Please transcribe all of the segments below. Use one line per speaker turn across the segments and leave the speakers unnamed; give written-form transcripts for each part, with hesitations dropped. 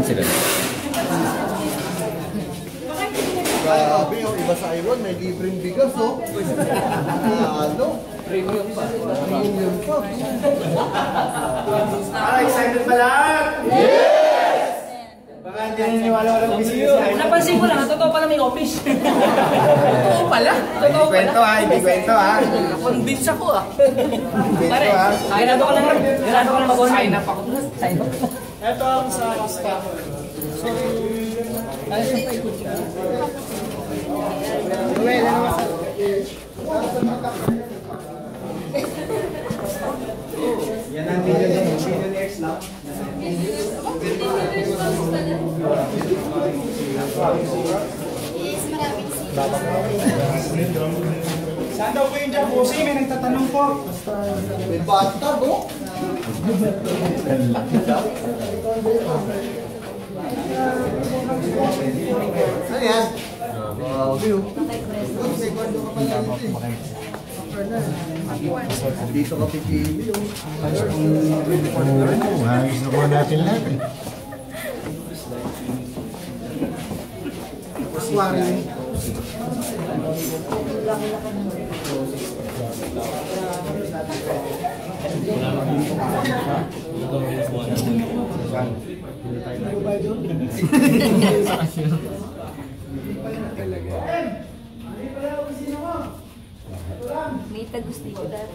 sila.
Grabe, yung iba sa Iwan, may libreng bigas, oh. Ano?
Premium pa.
Premium pa.
Excited ba lahat? Yes! Baka hindi naniniwala walang business sa akin.
Napansin ko lang, totoo pala may office. Totoo pala.
Hindi kwento ha, hindi kwento ha.
Convince ako ah.
Kwento ha.
Ginado ko lang mag-online. Sign up ako. Sign up.
Ito ang sa staff. So, ayos ang paikot siya. Well, ano ba? Yan ang millionaires lang. Saan daw po yung jacuzzi? May nagtatanong po.
May bathtub, oh. Ano yan? Grabe, oh. Dito ka pipili, oh.
Ayos na po natin lahat eh.
May tagusti ko dahil.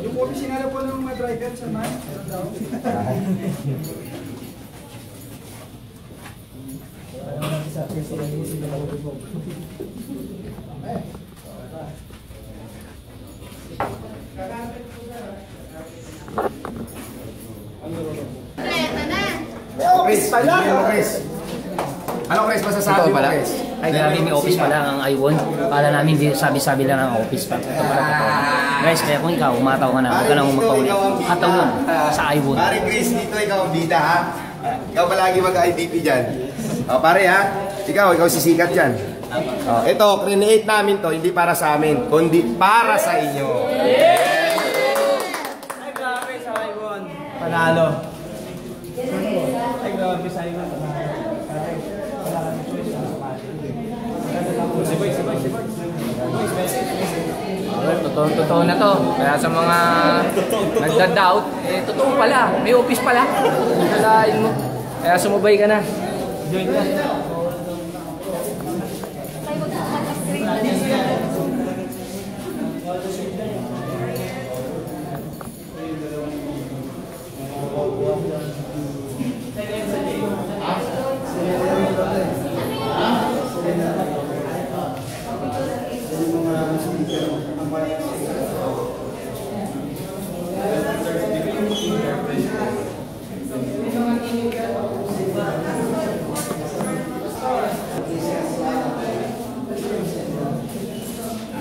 Yung opisina po ng mga driver sa man. Chris pala! Chris! Ano Chris, masasabi mo Chris?
Ay grabe, may office pala ang Iwan. Kala namin sabi-sabi lang ang office pa. Ito pala totoo. Guys, kaya kung ikaw, umataw ka na. Huwag ka lang umapaulit. Kataw lang sa Iwan.
Pare Chris, dito ikaw ang bida ha. Ikaw palagi mag-IDP dyan. O pare ha, ikaw sisikat dyan. O, ito, create namin to, hindi para sa amin, kundi para sa inyo. Ay grabe sa Iwan. Panalo. Ay grabe sa Iwan.
Totoo na to. Kaya sa mga nagda-doubt, totoo pala. May office pala. Kalain mo. Kaya sumubay ka na. Join ka.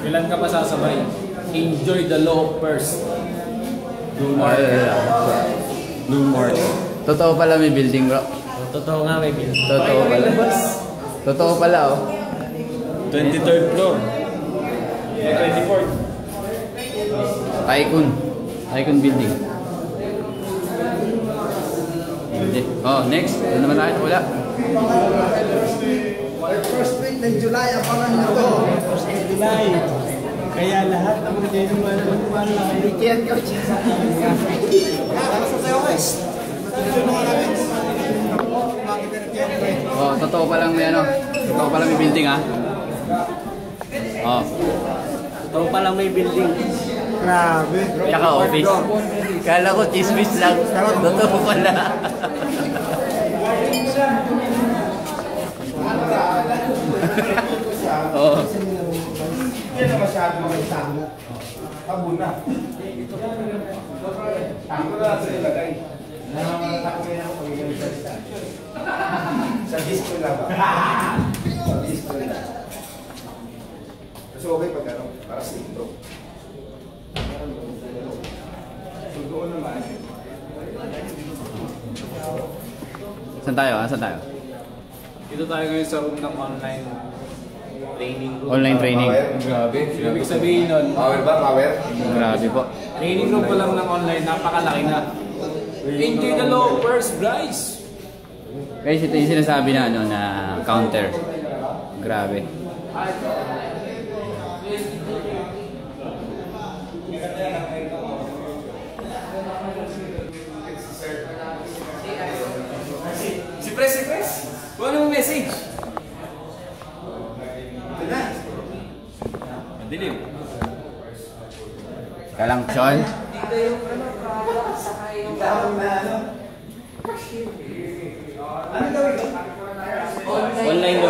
Kailan ka masasabay? Enjoy the law first. No more. No more.
Totoo pala may building, bro.
Totoo nga may bill.
Totoo pala. Totoo pala, oh.
23rd floor. 24th.
Tycoon building. Oh, next. Ano naman tayo? Wala.
First week ng July, abangan nyo to.
July. Kaya lahat ng mga niniwala kayo.
Weekend coach. Basta sa'yo guys.
Oh, totoo palang may ano. Totoo palang may building, ha. Oh.
Totoo palang may building.
Grabe.
Tsaka office. Kala ko chismis lang. Totoo pala. Oh.
Hindi na masyado magsago. Tabo na. Tabo na sa ilagay. Nakakatakot na ako pag-ibig sa sa disco na ba? Sa disco na. Kasi okay pag ano, para sa intro. So doon naman.
Saan tayo, ha? Saan tayo?
Dito tayo ngayon sa room ng online training room.
Online training.
Grabe. Ibig sabihin nun,
Power ba? Power?
Grabe po.
training room pa lang ng online, napakalaki na. Enjoy the low first, Bryce.
Guys, ito yung sinasabi na, ano, na counter. Grabe.
Si Pres. Kung ano mong message? Madilim.
Kalang Sean.
Online